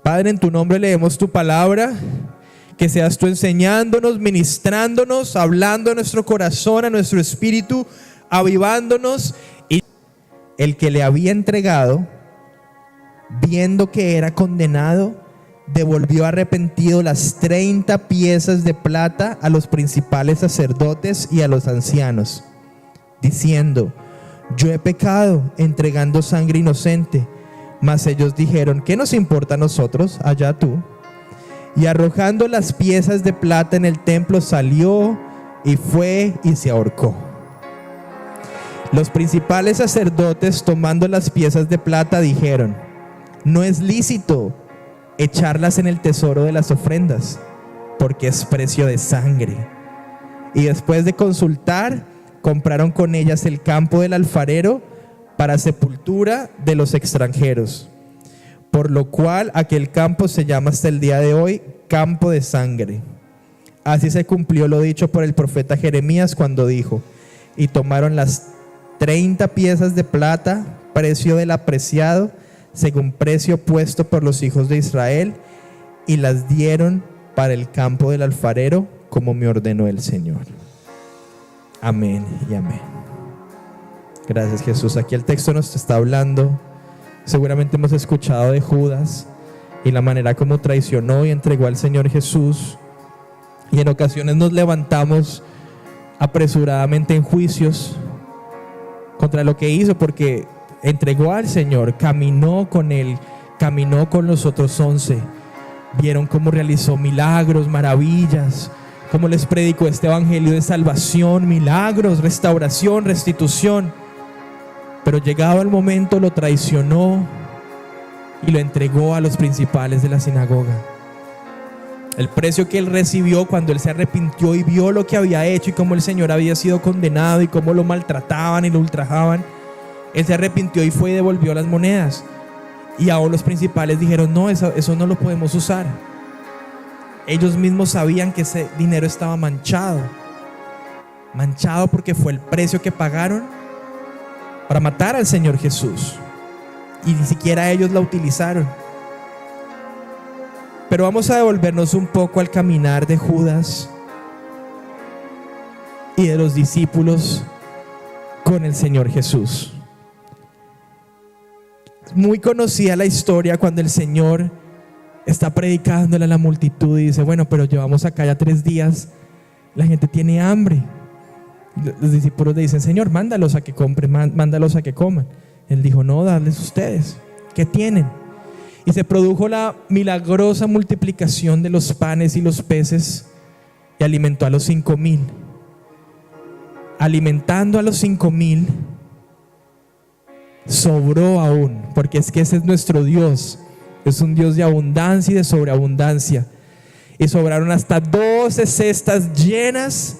Padre, en tu nombre leemos tu palabra, que seas tú enseñándonos, ministrándonos, hablando a nuestro corazón, a nuestro espíritu, avivándonos. Y el que le había entregado, viendo que era condenado, devolvió arrepentido las 30 piezas de plata a los principales sacerdotes y a los ancianos, diciendo: yo he pecado entregando sangre inocente. Mas ellos dijeron: ¿qué nos importa a nosotros? Allá tú. Y arrojando las piezas de plata en el templo, salió y fue y se ahorcó. Los principales sacerdotes, tomando las piezas de plata, dijeron: no es lícito echarlas en el tesoro de las ofrendas, porque es precio de sangre. Y después de consultar, compraron con ellas el campo del alfarero para sepultura de los extranjeros, por lo cual aquel campo se llama hasta el día de hoy campo de sangre. Así se cumplió lo dicho por el profeta Jeremías cuando dijo: y tomaron las 30 piezas de plata, precio del apreciado, según precio puesto por los hijos de Israel, y las dieron para el campo del alfarero, como me ordenó el Señor. Amén y amén. Gracias, Jesús. Aquí el texto nos está hablando. Seguramente hemos escuchado de Judas y la manera como traicionó y entregó al Señor Jesús. Y en ocasiones nos levantamos apresuradamente en juicios contra lo que hizo, porque entregó al Señor, caminó con Él, caminó con los otros 11. Vieron cómo realizó milagros, maravillas, cómo les predicó este evangelio de salvación, milagros, restauración, restitución. Pero llegado el momento lo traicionó y lo entregó a los principales de la sinagoga. El precio que él recibió cuando él se arrepintió y vio lo que había hecho y cómo el Señor había sido condenado y cómo lo maltrataban y lo ultrajaban, él se arrepintió y fue y devolvió las monedas. Y aún los principales dijeron: no, eso no lo podemos usar. Ellos mismos sabían que ese dinero estaba manchado porque fue el precio que pagaron para matar al Señor Jesús, y ni siquiera ellos la utilizaron. Pero vamos a devolvernos un poco al caminar de Judas y de los discípulos con el Señor Jesús. Muy conocida la historia cuando el Señor está predicándole a la multitud y dice: bueno, pero llevamos acá ya 3 días, la gente tiene hambre. Los discípulos le dicen: Señor, mándalos a que compren, mándalos a que coman. Él dijo: no, dadles ustedes. ¿Qué tienen? Y se produjo la milagrosa multiplicación de los panes y los peces, y alimentó a los 5,000. Alimentando a los 5,000, sobró aún, porque es que ese es nuestro Dios. Es un Dios de abundancia y de sobreabundancia. Y sobraron hasta 12 cestas llenas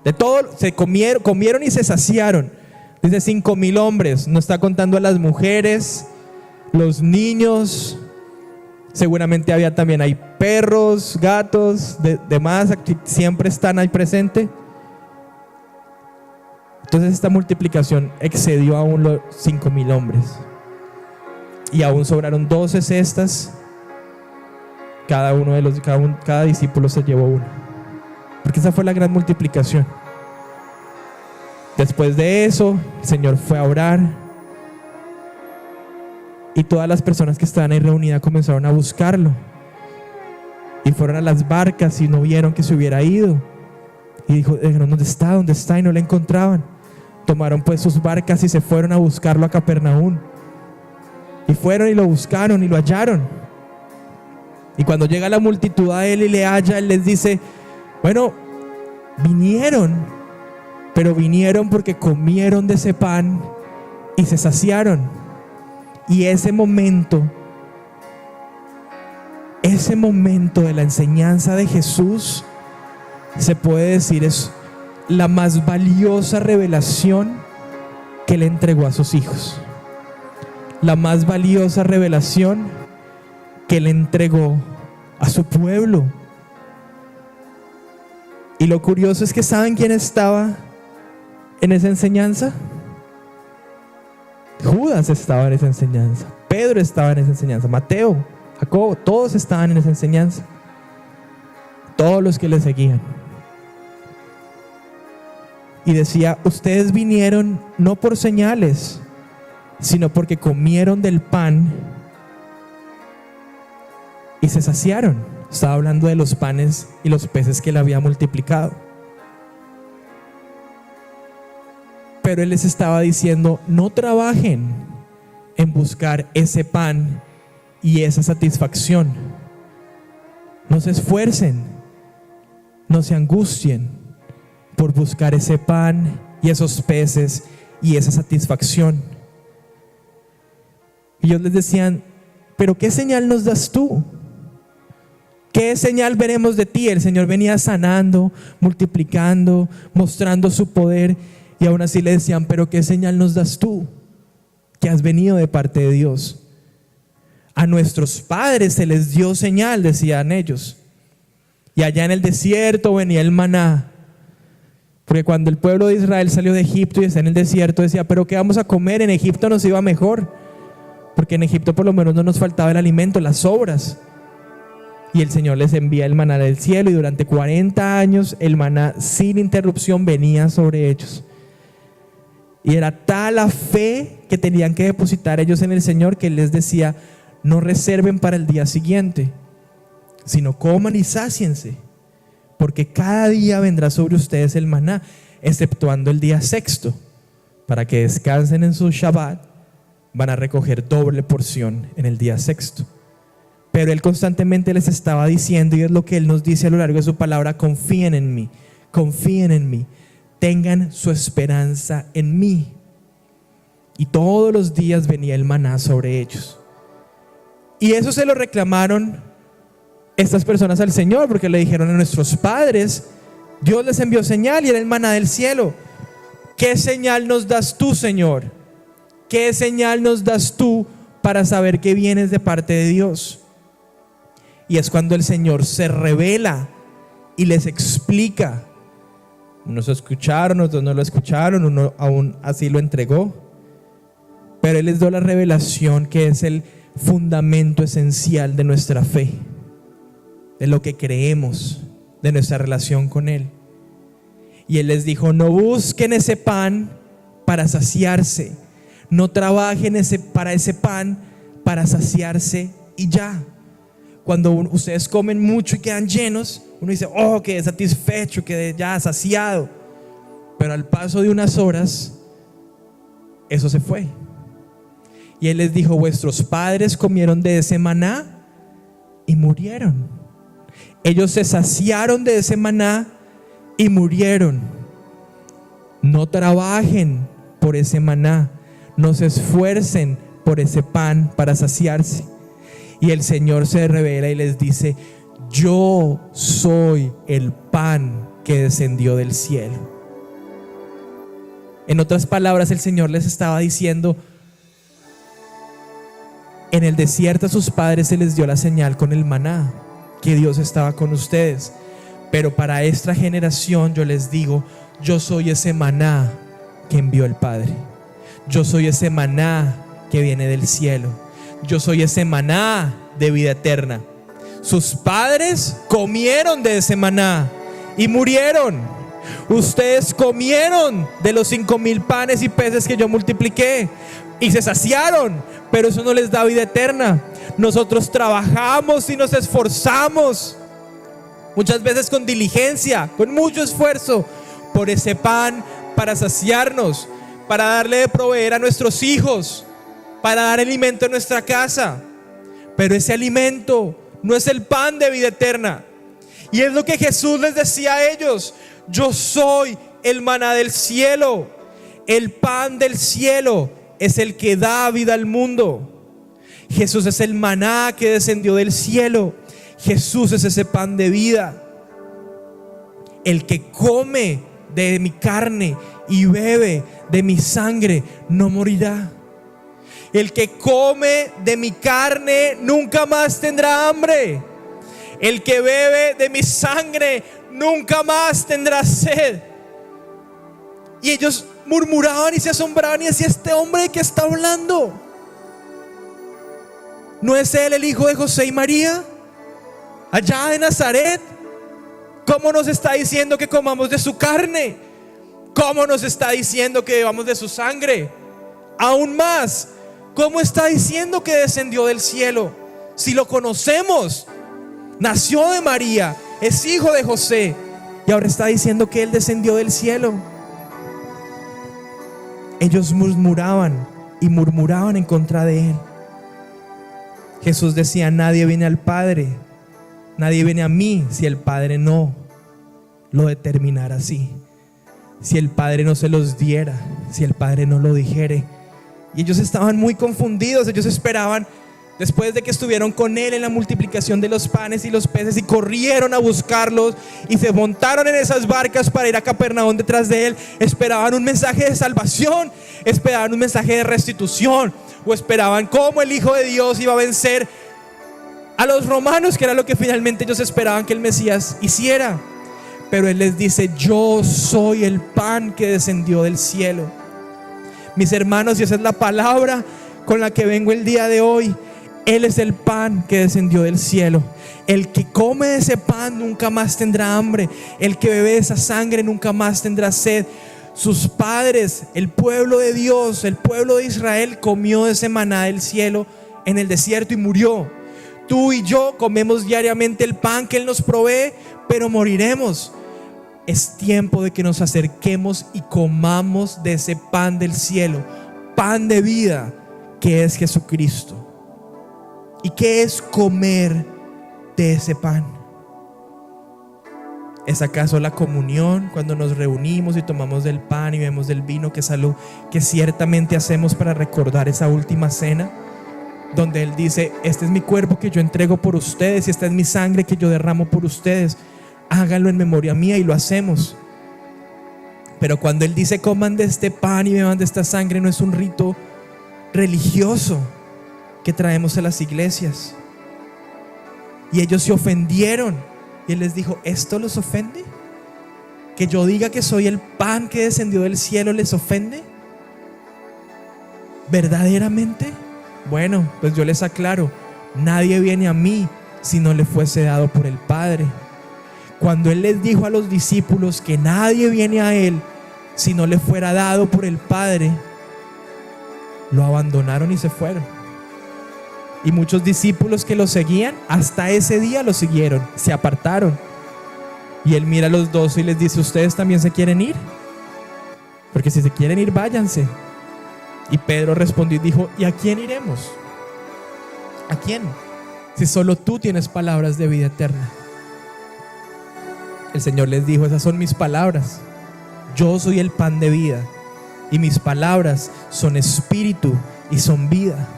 de todo. Se comieron y se saciaron. Dice 5,000 hombres, no está contando a las mujeres, los niños. Seguramente había también hay perros, gatos, demás, siempre están ahí presentes. Entonces esta multiplicación excedió aún los 5,000 hombres. Y aún sobraron 12 cestas. Cada discípulo se llevó una, porque esa fue la gran multiplicación. Después de eso, el Señor fue a orar, y todas las personas que estaban ahí reunidas comenzaron a buscarlo, y fueron a las barcas y no vieron que se hubiera ido, y dijeron: ¿dónde está? ¿Dónde está? Y no le encontraban. Tomaron pues sus barcas y se fueron a buscarlo a Capernaum, y fueron y lo buscaron y lo hallaron. Y cuando llega la multitud a él y le halla, él les dice: bueno, vinieron, pero vinieron porque comieron de ese pan y se saciaron. Y ese momento de la enseñanza de Jesús, se puede decir, es la más valiosa revelación que le entregó a sus hijos. La más valiosa revelación que le entregó a su pueblo. Y lo curioso es que ¿saben quién estaba en esa enseñanza? Judas estaba en esa enseñanza, Pedro estaba en esa enseñanza, Mateo Jacobo, todos estaban en esa enseñanza. Todos los que le seguían. Y decía, ustedes vinieron no por señales, sino porque comieron del pan y se saciaron. Estaba hablando de los panes y los peces que él había multiplicado. Pero él les estaba diciendo, no trabajen en buscar ese pan y esa satisfacción. No se esfuercen, no se angustien por buscar ese pan y esos peces y esa satisfacción. Y ellos les decían, pero ¿qué señal nos das tú? ¿Qué señal veremos de ti? El Señor venía sanando, multiplicando, mostrando su poder, y aún así le decían, pero ¿qué señal nos das tú? Que has venido de parte de Dios. A nuestros padres se les dio señal, decían ellos. Y allá en el desierto venía el maná. Porque cuando el pueblo de Israel salió de Egipto y está en el desierto, decía, pero ¿qué vamos a comer? En Egipto nos iba mejor. Porque en Egipto por lo menos no nos faltaba el alimento, las sobras. Y el Señor les envía el maná del cielo, y durante 40 años el maná sin interrupción venía sobre ellos. Y era tal la fe que tenían que depositar ellos en el Señor, que Él les decía, no reserven para el día siguiente, sino coman y sáciense, porque cada día vendrá sobre ustedes el maná, exceptuando el día sexto, para que descansen en su Shabbat. Van a recoger doble porción en el día sexto. Pero Él constantemente les estaba diciendo, y es lo que Él nos dice a lo largo de su palabra, confíen en mí, tengan su esperanza en mí. Y todos los días venía el maná sobre ellos. Y eso se lo reclamaron estas personas al Señor, porque le dijeron a nuestros padres, Dios les envió señal y era el maná del cielo. ¿Qué señal nos das tú, Señor? ¿Qué señal nos das tú para saber que vienes de parte de Dios? Y es cuando el Señor se revela y les explica. Unos escucharon, otros no lo escucharon, uno aún así lo entregó. Pero Él les dio la revelación que es el fundamento esencial de nuestra fe, de lo que creemos, de nuestra relación con Él. Y Él les dijo, no busquen ese pan para saciarse, no trabajen para ese pan para saciarse y ya. Cuando ustedes comen mucho y quedan llenos, uno dice, oh, quedé satisfecho, quedé ya saciado. Pero al paso de unas horas, eso se fue. Y Él les dijo, vuestros padres comieron de ese maná y murieron. Ellos se saciaron de ese maná y murieron. No trabajen por ese maná, no se esfuercen por ese pan para saciarse. Y el Señor se revela y les dice, yo soy el pan que descendió del cielo. En otras palabras, el Señor les estaba diciendo, en el desierto a sus padres se les dio la señal con el maná, que Dios estaba con ustedes. Pero para esta generación yo les digo, yo soy ese maná que envió el Padre. Yo soy ese maná que viene del cielo. Yo soy ese maná de vida eterna. Sus padres comieron de ese maná y murieron. Ustedes comieron de los 5,000 panes y peces que yo multipliqué y se saciaron, pero eso no les da vida eterna. Nosotros trabajamos y nos esforzamos, muchas veces con diligencia, con mucho esfuerzo, por ese pan para saciarnos, para darle de proveer a nuestros hijos, para dar alimento en nuestra casa. Pero ese alimento no es el pan de vida eterna. Y es lo que Jesús les decía a ellos: yo soy el maná del cielo. El pan del cielo es el que da vida al mundo. Jesús es el maná que descendió del cielo. Jesús es ese pan de vida. El que come de mi carne y bebe de mi sangre no morirá. El que come de mi carne nunca más tendrá hambre. El que bebe de mi sangre nunca más tendrá sed. Y ellos murmuraban y se asombraban y decían: este hombre, ¿de qué está hablando? ¿No es Él el hijo de José y María? Allá de Nazaret. ¿Cómo nos está diciendo que comamos de su carne? ¿Cómo nos está diciendo que bebamos de su sangre? Aún más, ¿cómo está diciendo que descendió del cielo? Si lo conocemos, nació de María, es hijo de José, y ahora está diciendo que Él descendió del cielo. Ellos murmuraban y murmuraban en contra de Él. Jesús decía: nadie viene al Padre, nadie viene a mí si el Padre no lo determinara así, si el Padre no se los diera, si el Padre no lo dijere. Y ellos estaban muy confundidos. Ellos esperaban, después de que estuvieron con Él en la multiplicación de los panes y los peces, y corrieron a buscarlos y se montaron en esas barcas para ir a Capernaum detrás de Él, esperaban un mensaje de salvación, esperaban un mensaje de restitución, o esperaban cómo el Hijo de Dios iba a vencer a los romanos, que era lo que finalmente ellos esperaban que el Mesías hiciera. Pero Él les dice: yo soy el pan que descendió del cielo. Mis hermanos, y esa es la palabra con la que vengo el día de hoy. Él es el pan que descendió del cielo. El que come de ese pan nunca más tendrá hambre. El que bebe de esa sangre nunca más tendrá sed. Sus padres, el pueblo de Dios, el pueblo de Israel, comió de ese maná del cielo en el desierto y murió. Tú y yo comemos diariamente el pan que Él nos provee, pero moriremos. Es tiempo de que nos acerquemos y comamos de ese pan del cielo, pan de vida, que es Jesucristo. ¿Y qué es comer de ese pan? ¿Es acaso la comunión, cuando nos reunimos y tomamos del pan y bebemos del vino, que es algo que ciertamente hacemos para recordar esa última cena, donde Él dice: este es mi cuerpo que yo entrego por ustedes, y esta es mi sangre que yo derramo por ustedes, háganlo en memoria mía? Y lo hacemos. Pero cuando Él dice: coman de este pan y beban de esta sangre, no es un rito religioso que traemos a las iglesias. Y ellos se ofendieron, y Él les dijo: ¿esto los ofende? ¿Que yo diga que soy el pan que descendió del cielo les ofende? ¿Verdaderamente? Bueno, pues yo les aclaro: nadie viene a mí si no le fuese dado por el Padre. Cuando Él les dijo a los discípulos que nadie viene a Él si no le fuera dado por el Padre, lo abandonaron y se fueron. Y muchos discípulos que lo seguían, hasta ese día lo siguieron, se apartaron. Y Él mira a los 12 y les dice: ¿ustedes también se quieren ir? Porque si se quieren ir, váyanse. Y Pedro respondió y dijo: ¿y a quién iremos? ¿A quién? Si solo tú tienes palabras de vida eterna. El Señor les dijo: esas son mis palabras. Yo soy el pan de vida, y mis palabras son espíritu y son vida.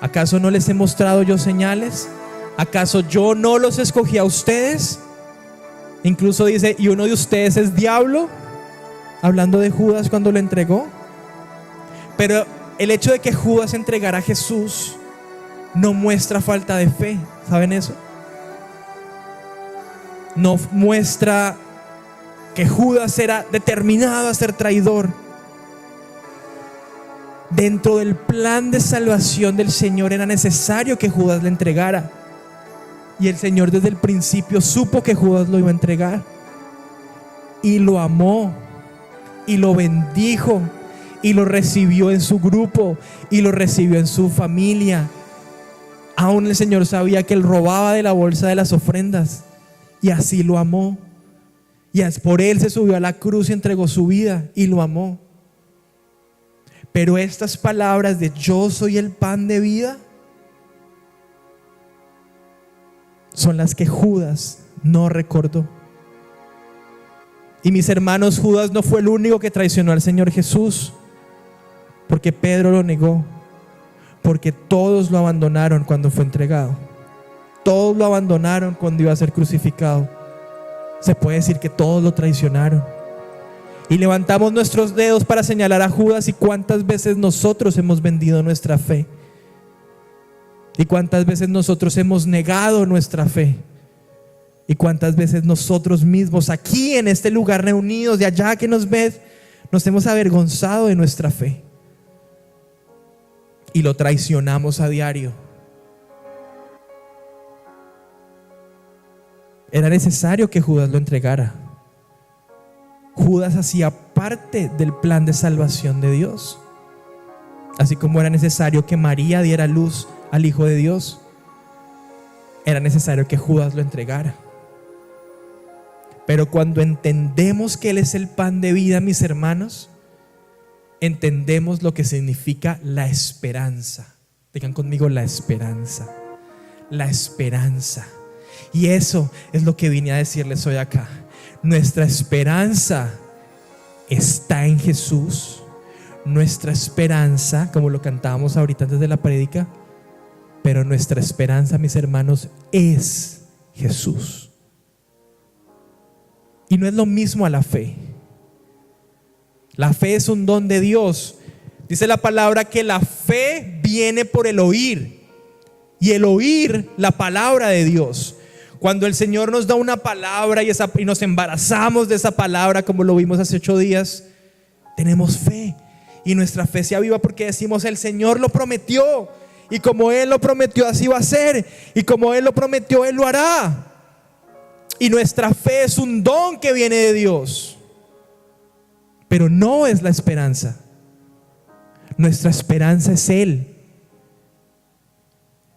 ¿Acaso no les he mostrado yo señales? ¿Acaso yo no los escogí a ustedes? Incluso dice: ¿y uno de ustedes es diablo? Hablando de Judas cuando lo entregó. Pero el hecho de que Judas entregara a Jesús no muestra falta de fe. ¿Saben eso? No muestra que Judas era determinado a ser traidor. Dentro del plan de salvación del Señor era necesario que Judas le entregara. Y el Señor desde el principio supo que Judas lo iba a entregar. Y lo amó, y lo bendijo, y lo recibió en su grupo, y lo recibió en su familia. Aún el Señor sabía que él robaba de la bolsa de las ofrendas, y así lo amó. Y por él se subió a la cruz y entregó su vida, y lo amó. Pero estas palabras de yo soy el pan de vida son las que Judas no recordó. Y mis hermanos, Judas no fue el único que traicionó al Señor Jesús, porque Pedro lo negó, porque todos lo abandonaron cuando fue entregado. Todos lo abandonaron cuando iba a ser crucificado. Se puede decir que todos lo traicionaron. Y levantamos nuestros dedos para señalar a Judas. Y cuántas veces nosotros hemos vendido nuestra fe, y cuántas veces nosotros hemos negado nuestra fe, y cuántas veces nosotros mismos aquí en este lugar reunidos, de allá que nos ves, nos hemos avergonzado de nuestra fe. y lo traicionamos a diario. Era necesario que Judas lo entregara. Judas hacía parte del plan de salvación de Dios. Así como era necesario que María diera luz al Hijo de Dios, era necesario que Judas lo entregara. Pero cuando entendemos que Él es el pan de vida, mis hermanos, entendemos lo que significa la esperanza. Digan conmigo: la esperanza. La esperanza. Y eso es lo que vine a decirles hoy acá. Nuestra esperanza está en Jesús. Nuestra esperanza, como lo cantábamos ahorita antes de la prédica, pero nuestra esperanza, mis hermanos, es Jesús. Y no es lo mismo a la fe. La fe es un don de Dios. Dice la palabra que la fe viene por el oír, y el oír la palabra de Dios. Cuando el Señor nos da una palabra y nos embarazamos de esa palabra, como lo vimos hace 8 días, tenemos fe. Y nuestra fe se aviva porque decimos: el Señor lo prometió, y como Él lo prometió, así va a ser, y como Él lo prometió, Él lo hará. Y nuestra fe es un don que viene de Dios, pero no es la esperanza. Nuestra esperanza es Él.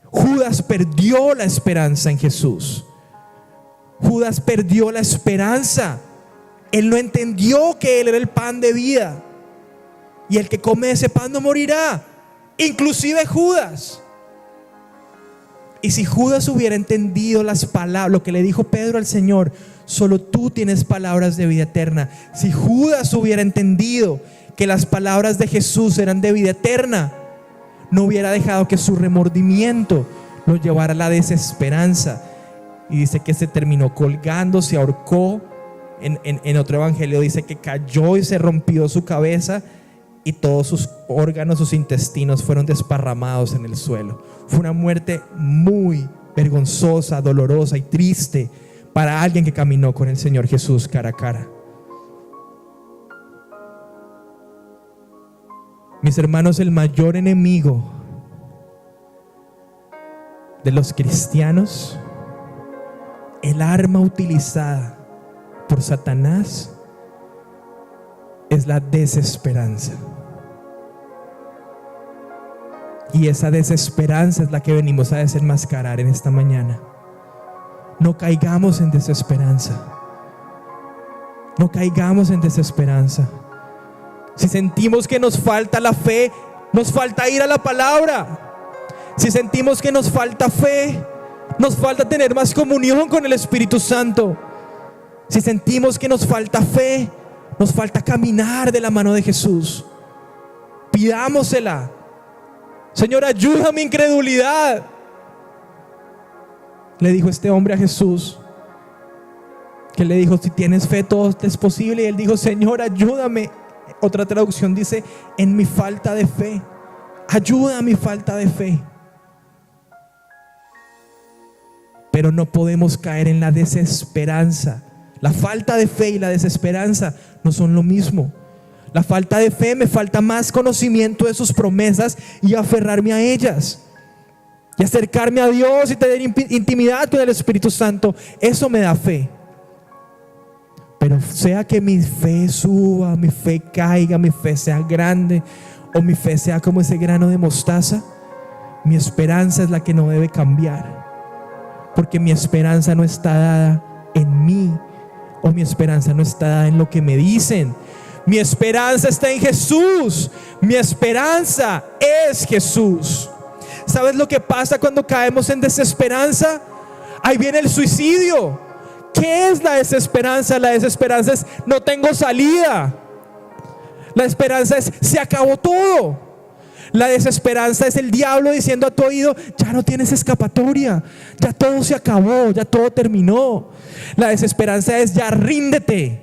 Judas perdió la esperanza en Jesús. Judas perdió la esperanza. Él no entendió que Él era el pan de vida, y el que come ese pan no morirá. Inclusive Judas. Y si Judas hubiera entendido las palabras, lo que le dijo Pedro al Señor: solo tú tienes palabras de vida eterna. Si Judas hubiera entendido que las palabras de Jesús eran de vida eterna, no hubiera dejado que su remordimiento lo llevara a la desesperanza. Y dice que se terminó colgando, se ahorcó. En otro evangelio dice que cayó y se rompió su cabeza, y todos sus órganos, sus intestinos fueron desparramados en el suelo. Fue una muerte muy vergonzosa, dolorosa y triste para alguien que caminó con el Señor Jesús cara a cara. Mis hermanos, el mayor enemigo de los cristianos, el arma utilizada por Satanás, es la desesperanza. Y esa desesperanza es la que venimos a desenmascarar en esta mañana. No caigamos en desesperanza. No caigamos en desesperanza. Si sentimos que nos falta la fe, nos falta ir a la palabra. Si sentimos que nos falta fe, nos falta tener más comunión con el Espíritu Santo. Si sentimos que nos falta fe, nos falta caminar de la mano de Jesús. Pidámosela. Señor, ayuda a mi incredulidad, le dijo este hombre a Jesús. Que le dijo: si tienes fe, todo es posible. Y él dijo: Señor, ayúdame. Otra traducción dice: en mi falta de fe, ayuda a mi falta de fe. Pero no podemos caer en la desesperanza. La falta de fe y la desesperanza no son lo mismo. La falta de fe, me falta más conocimiento de sus promesas y aferrarme a ellas, y acercarme a Dios y tener intimidad con el Espíritu Santo. Eso me da fe. Pero sea que mi fe suba, mi fe caiga, mi fe sea grande, o mi fe sea como ese grano de mostaza, mi esperanza es la que no debe cambiar, porque mi esperanza no está dada en mí, o mi esperanza no está dada en lo que me dicen. Mi esperanza está en Jesús. Mi esperanza es Jesús. ¿Sabes lo que pasa cuando caemos en desesperanza? Ahí viene el suicidio. ¿Qué es la desesperanza? La desesperanza es: no tengo salida. La esperanza es: se acabó todo. La desesperanza es el diablo diciendo a tu oído: ya no tienes escapatoria, ya todo se acabó, ya todo terminó. La desesperanza es: ya ríndete.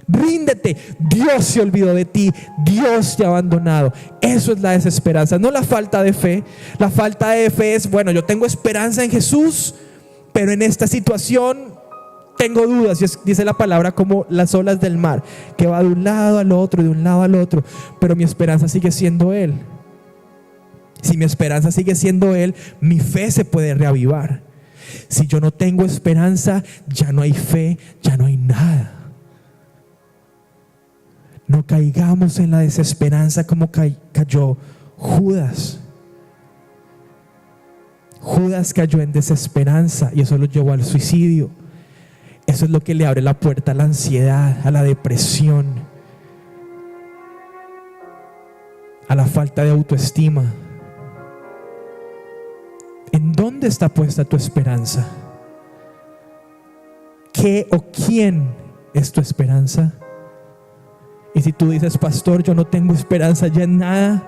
Ríndete, Dios se olvidó de ti, Dios te ha abandonado. Eso es la desesperanza, no la falta de fe. La falta de fe es: bueno, yo tengo esperanza en Jesús, pero en esta situación tengo dudas. Y dice la palabra como las olas del mar, que va de un lado al otro, de un lado al otro, pero mi esperanza sigue siendo Él. Si mi esperanza sigue siendo Él, mi fe se puede reavivar. Si yo no tengo esperanza, ya no hay fe, ya no hay nada. No caigamos en la desesperanza como cayó Judas. Judas cayó en desesperanza y eso lo llevó al suicidio. Eso es lo que le abre la puerta a la ansiedad, a la depresión, a la falta de autoestima. ¿En dónde está puesta tu esperanza? ¿Qué o quién es tu esperanza? Y si tú dices, pastor, yo no tengo esperanza ya en nada,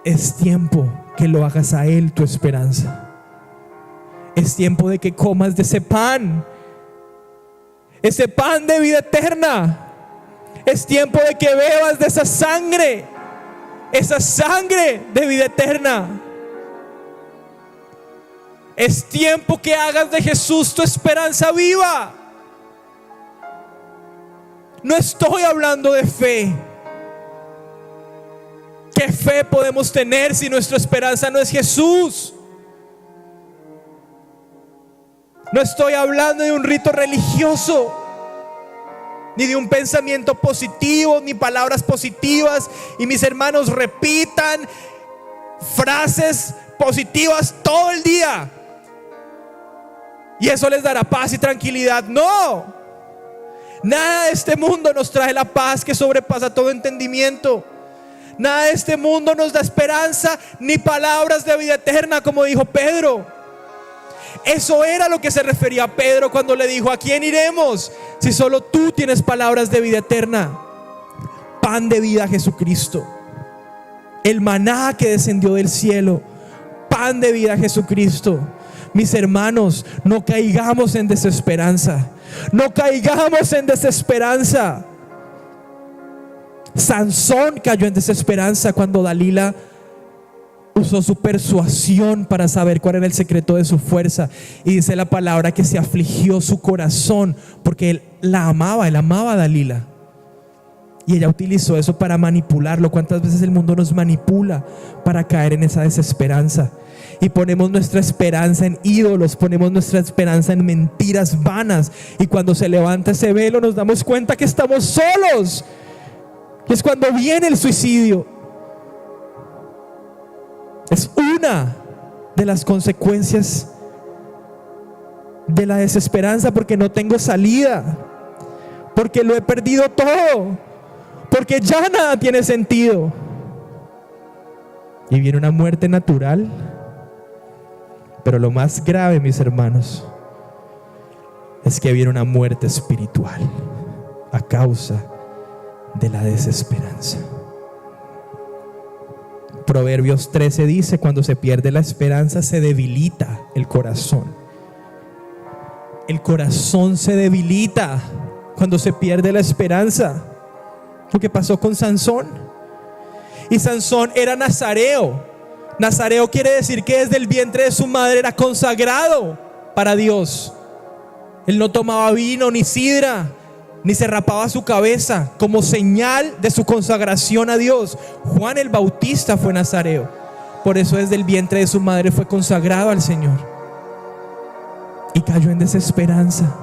es tiempo que lo hagas a Él tu esperanza. Es tiempo de que comas de ese pan de vida eterna. Es tiempo de que bebas de esa sangre de vida eterna. Es tiempo que hagas de Jesús tu esperanza viva. No estoy hablando de fe. ¿Qué fe podemos tener si nuestra esperanza no es Jesús? No estoy hablando de un rito religioso, ni de un pensamiento positivo, ni palabras positivas. Y mis hermanos, repitan frases positivas todo el día y eso les dará paz y tranquilidad. No, nada de este mundo nos trae la paz que sobrepasa todo entendimiento. Nada de este mundo nos da esperanza, ni palabras de vida eterna, como dijo Pedro. Eso era lo que se refería a Pedro cuando le dijo: ¿a quién iremos si solo tú tienes palabras de vida eterna? Pan de vida, Jesucristo. El maná que descendió del cielo. Pan de vida, Jesucristo. Mis hermanos, no caigamos en desesperanza. No caigamos en desesperanza. Sansón cayó en desesperanza cuando Dalila usó su persuasión para saber cuál era el secreto de su fuerza. Y dice la palabra que se afligió su corazón porque él amaba a Dalila. Y ella utilizó eso para manipularlo. ¿Cuántas veces el mundo nos manipula para caer en esa desesperanza? Y ponemos nuestra esperanza en ídolos, ponemos nuestra esperanza en mentiras vanas. Y cuando se levanta ese velo nos damos cuenta que estamos solos. Y es cuando viene el suicidio. Es una de las consecuencias de la desesperanza, porque no tengo salida, porque lo he perdido todo, porque ya nada tiene sentido. Y viene una muerte natural, pero lo más grave, mis hermanos, es que viene una muerte espiritual a causa de la desesperanza. Proverbios 13 dice: cuando se pierde la esperanza se debilita el corazón. El corazón se debilita cuando se pierde la esperanza. Lo que pasó con Sansón. Y Sansón era nazareo. Nazareo quiere decir que desde el vientre de su madre era consagrado para Dios. Él no tomaba vino ni sidra, ni se rapaba su cabeza, como señal de su consagración a Dios. Juan el Bautista fue nazareo. Por eso desde el vientre de su madre fue consagrado al Señor. Y cayó en desesperanza.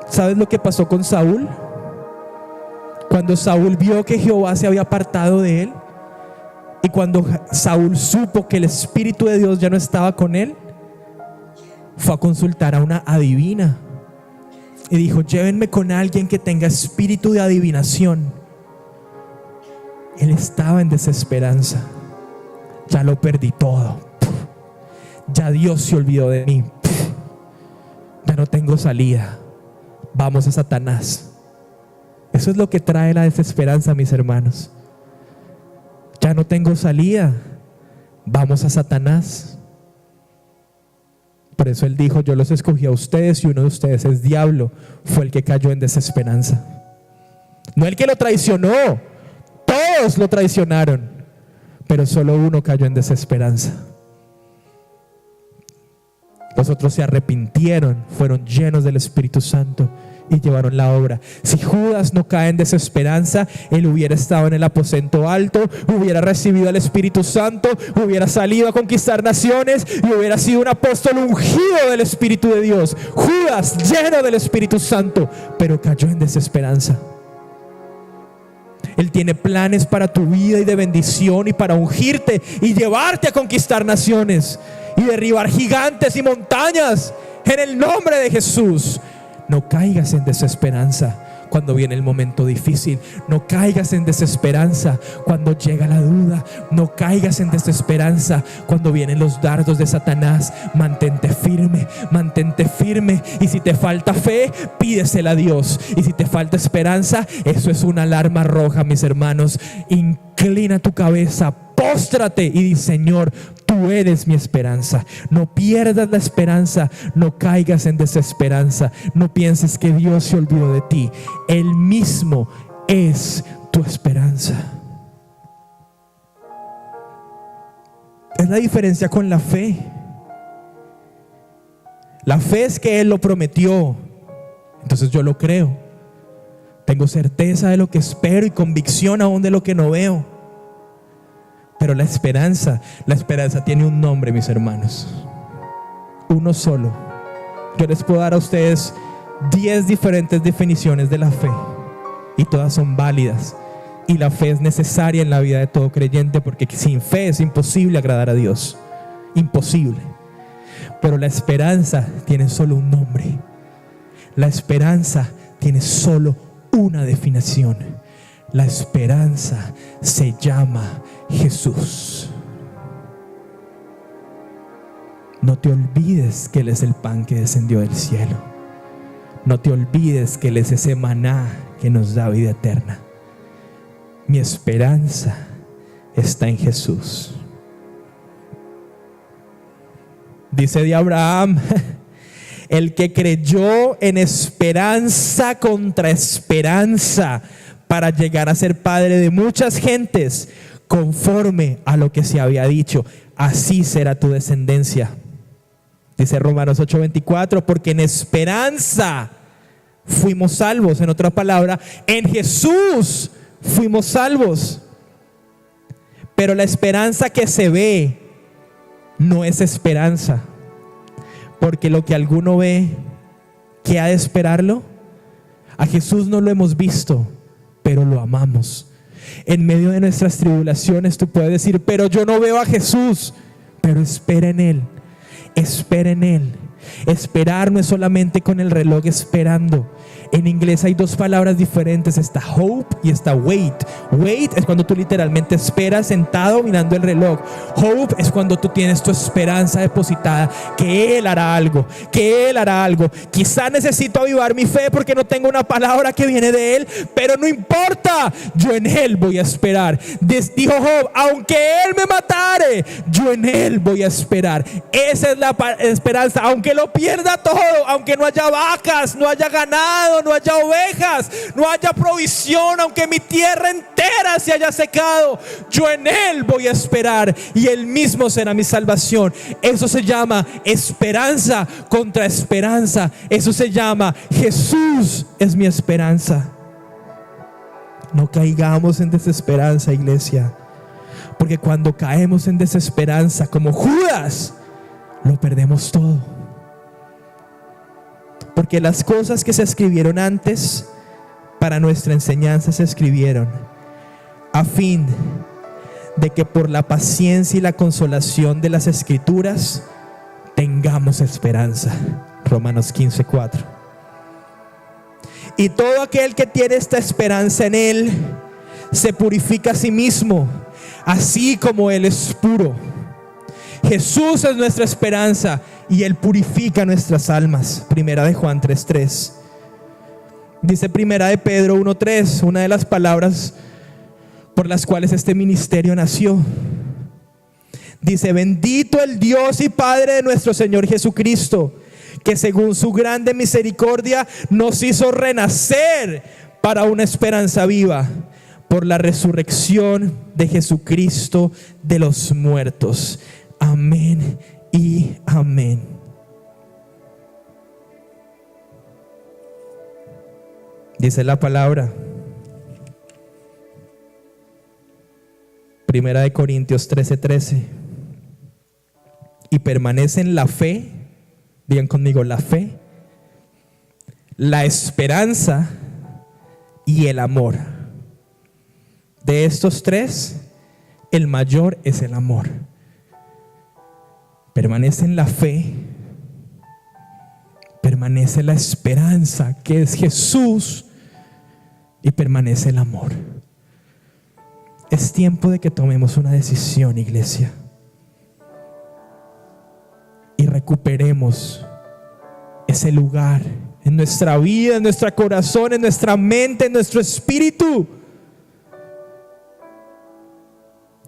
¿Sabes lo que pasó con Saúl? Cuando Saúl vio que Jehová se había apartado de él, y cuando Saúl supo que el Espíritu de Dios ya no estaba con él, fue a consultar a una adivina y dijo: llévenme con alguien que tenga espíritu de adivinación. Él estaba en desesperanza. Ya lo perdí todo. Ya Dios se olvidó de mí. Ya no tengo salida. Vamos a Satanás. Eso es lo que trae la desesperanza, mis hermanos. Ya no tengo salida. Vamos a Satanás. Por eso él dijo: yo los escogí a ustedes y uno de ustedes es diablo. Fue el que cayó en desesperanza. No el que lo traicionó. Todos lo traicionaron, pero solo uno cayó en desesperanza. Los otros se arrepintieron, fueron llenos del Espíritu Santo y llevaron la obra. Si Judas no cae en desesperanza, él hubiera estado en el aposento alto, hubiera recibido al Espíritu Santo, hubiera salido a conquistar naciones y hubiera sido un apóstol ungido del Espíritu de Dios. Judas, lleno del Espíritu Santo, pero cayó en desesperanza. Él tiene planes para tu vida y de bendición y para ungirte y llevarte a conquistar naciones y derribar gigantes y montañas en el nombre de Jesús. No caigas en desesperanza cuando viene el momento difícil. No caigas en desesperanza cuando llega la duda. No caigas en desesperanza cuando vienen los dardos de Satanás. Mantente firme, mantente firme. Y si te falta fe, pídesela a Dios. Y si te falta esperanza, eso es una alarma roja, mis hermanos. Inclina tu cabeza, póstrate y di: Señor, tú eres mi esperanza. No pierdas la esperanza, no caigas en desesperanza, no pienses que Dios se olvidó de ti. Él mismo es tu esperanza. Es la diferencia con la fe. La fe es que Él lo prometió, entonces yo lo creo. Tengo certeza de lo que espero y convicción aún de lo que no veo. Pero la esperanza tiene un nombre, mis hermanos. Uno solo. Yo les puedo dar a ustedes 10 diferentes definiciones de la fe y todas son válidas. Y la fe es necesaria en la vida de todo creyente, porque sin fe es imposible agradar a Dios. Imposible. Pero la esperanza tiene solo un nombre. La esperanza tiene solo una definición. La esperanza se llama Jesús. No te olvides que Él es el pan que descendió del cielo. No te olvides que Él es ese maná que nos da vida eterna. Mi esperanza está en Jesús. Dice de Abraham: el que creyó en esperanza contra esperanza, para llegar a ser padre de muchas gentes, conforme a lo que se había dicho, así será tu descendencia. Dice Romanos 8:24, porque en esperanza fuimos salvos. En otra palabra, en Jesús fuimos salvos. Pero la esperanza que se ve no es esperanza, porque lo que alguno ve, ¿qué ha de esperarlo? A Jesús no lo hemos visto, pero lo amamos. En medio de nuestras tribulaciones tú puedes decir: pero yo no veo a Jesús. Pero espera en Él, espera en Él. Esperar no es solamente con el reloj esperando. En inglés hay dos palabras diferentes, está hope y está wait. Wait es cuando tú literalmente esperas sentado mirando el reloj. Hope es cuando tú tienes tu esperanza depositada que Él hará algo, que Él hará algo. Quizá necesito avivar mi fe porque no tengo una palabra que viene de Él, pero no importa, yo en Él voy a esperar. Dijo Job: aunque Él me matare, yo en Él voy a esperar. Esa es la esperanza. Aunque lo pierda todo, aunque no haya vacas, no haya ganado, no haya ovejas, no haya provisión, aunque mi tierra entera se haya secado, yo en Él voy a esperar y Él mismo será mi salvación. Eso se llama esperanza contra esperanza. Eso se llama Jesús es mi esperanza. No caigamos en desesperanza, iglesia, porque cuando caemos en desesperanza como Judas, lo perdemos todo. Porque las cosas que se escribieron antes para nuestra enseñanza se escribieron a fin de que por la paciencia y la consolación de las Escrituras tengamos esperanza. Romanos 15:4. Y todo aquel que tiene esta esperanza en Él se purifica a sí mismo, así como Él es puro. Jesús es nuestra esperanza y Él purifica nuestras almas. Primera de Juan 3:3. Dice Primera de Pedro 1:3, una de las palabras por las cuales este ministerio nació. Dice: bendito el Dios y Padre de nuestro Señor Jesucristo, que según su grande misericordia nos hizo renacer para una esperanza viva por la resurrección de Jesucristo de los muertos. Amén y amén. Dice la palabra, Primera de Corintios 13:13, y permanece en la fe, digan conmigo, la fe, la esperanza y el amor. De estos tres, el mayor es el amor. Permanece en la fe, permanece la esperanza, que es Jesús, y permanece el amor. Es tiempo de que tomemos una decisión, iglesia, y recuperemos ese lugar en nuestra vida, en nuestro corazón, en nuestra mente, en nuestro espíritu,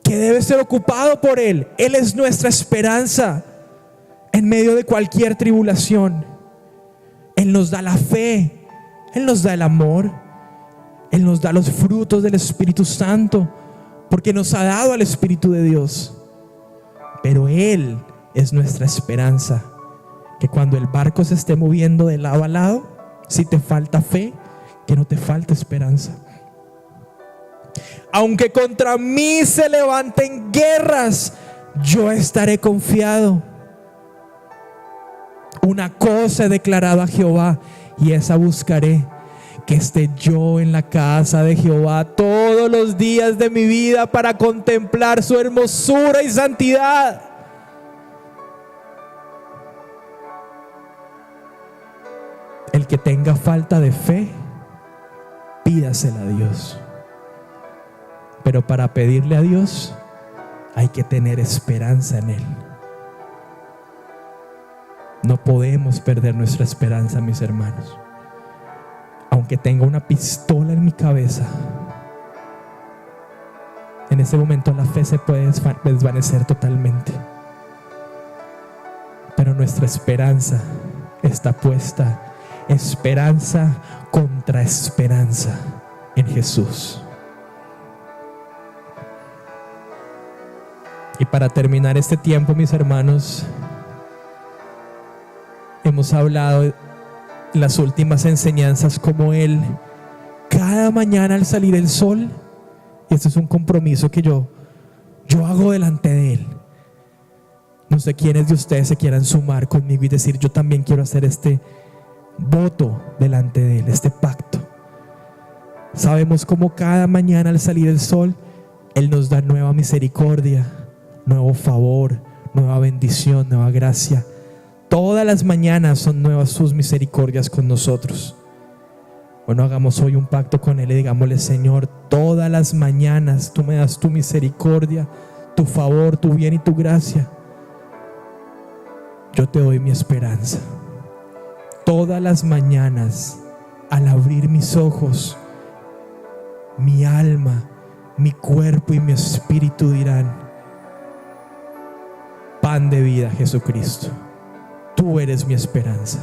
que debe ser ocupado por Él. Él es nuestra esperanza en medio de cualquier tribulación. Él nos da la fe, Él nos da el amor, Él nos da los frutos del Espíritu Santo, porque nos ha dado al Espíritu de Dios. Pero Él es nuestra esperanza, que cuando el barco se esté moviendo de lado a lado, si te falta fe, que no te falte esperanza. Aunque contra mí se levanten guerras, yo estaré confiado. Una cosa he declarado a Jehová, y esa buscaré, que esté yo en la casa de Jehová todos los días de mi vida, para contemplar su hermosura y santidad. El que tenga falta de fe, pídasela a Dios. Pero para pedirle a Dios hay que tener esperanza en Él. No podemos perder nuestra esperanza, mis hermanos. Aunque tenga una pistola en mi cabeza, en ese momento la fe se puede desvanecer totalmente. Pero nuestra esperanza está puesta, esperanza contra esperanza, en Jesús. Y para terminar este tiempo, mis hermanos, hemos hablado en las últimas enseñanzas como Él, cada mañana al salir el sol, y este es un compromiso que yo hago delante de Él. No sé quiénes de ustedes se quieran sumar conmigo y decir: yo también quiero hacer este voto delante de Él, este pacto. Sabemos como cada mañana al salir el sol, Él nos da nueva misericordia, nuevo favor, nueva bendición, nueva gracia. Todas las mañanas son nuevas sus misericordias con nosotros. Bueno, hagamos hoy un pacto con Él y digámosle: Señor, todas las mañanas tú me das tu misericordia, tu favor, tu bien y tu gracia. Yo te doy mi esperanza. Todas las mañanas, al abrir mis ojos, mi alma, mi cuerpo y mi espíritu dirán: pan de vida, Jesucristo, tú eres mi esperanza.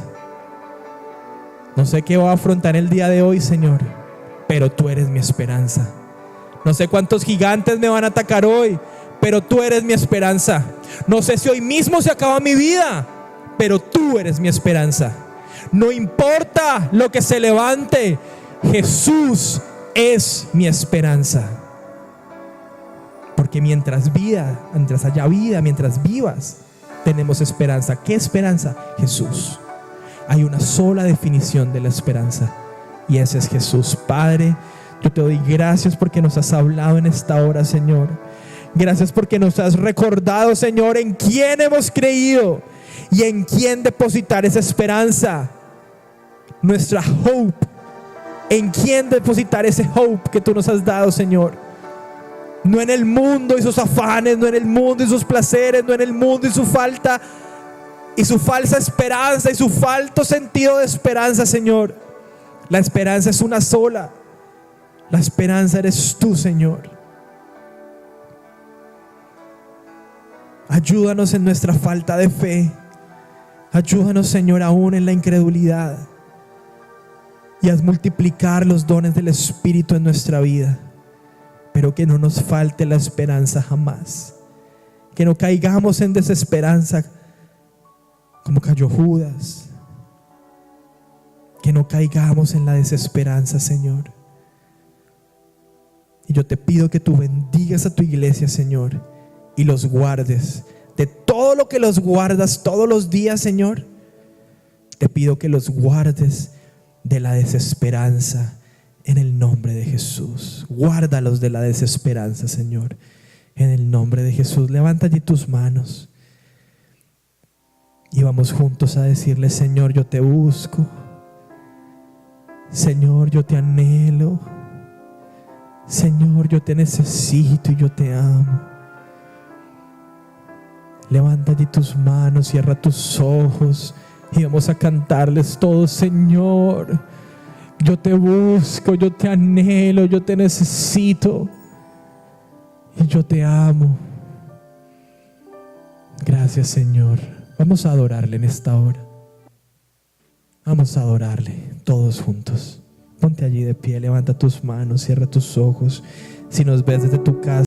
No sé qué voy a afrontar el día de hoy, Señor, pero tú eres mi esperanza. No sé cuántos gigantes me van a atacar hoy, pero tú eres mi esperanza. No sé si hoy mismo se acaba mi vida, pero tú eres mi esperanza. No importa lo que se levante, Jesús es mi esperanza. Porque mientras haya vida, mientras vivas, tenemos esperanza. ¿Qué esperanza? Jesús. Hay una sola definición de la esperanza, y ese es Jesús. Padre, yo te doy gracias porque nos has hablado en esta hora, Señor. Gracias porque nos has recordado, Señor, en quién hemos creído y en quién depositar esa esperanza. Nuestra hope. En quién depositar ese hope que tú nos has dado, Señor. No en el mundo y sus afanes, no en el mundo y sus placeres, no en el mundo y su falta y su falsa esperanza y su falto sentido de esperanza, Señor. La esperanza es una sola. La esperanza eres tú, Señor. Ayúdanos en nuestra falta de fe. Ayúdanos, Señor, aún en la incredulidad. Y haz multiplicar los dones del Espíritu en nuestra vida. Pero que no nos falte la esperanza jamás. Que no caigamos en desesperanza como cayó Judas. que no caigamos en la desesperanza, Señor. Y yo te pido que tú bendigas a tu iglesia, Señor, y los guardes de todo lo que los guardas todos los días, Señor. Te pido que los guardes de la desesperanza en el nombre de Jesús. Guárdalos de la desesperanza, Señor, en el nombre de Jesús. Levanta allí tus manos y vamos juntos a decirle: Señor, yo te busco. Señor, yo te anhelo. Señor, yo te necesito y yo te amo. Levanta allí tus manos, cierra tus ojos y vamos a cantarles todos: Señor, yo te busco, yo te anhelo, yo te necesito y yo te amo. Gracias, Señor. Vamos a adorarle en esta hora. Vamos a adorarle todos juntos. Ponte allí de pie, levanta tus manos, cierra tus ojos. Si nos ves desde tu casa,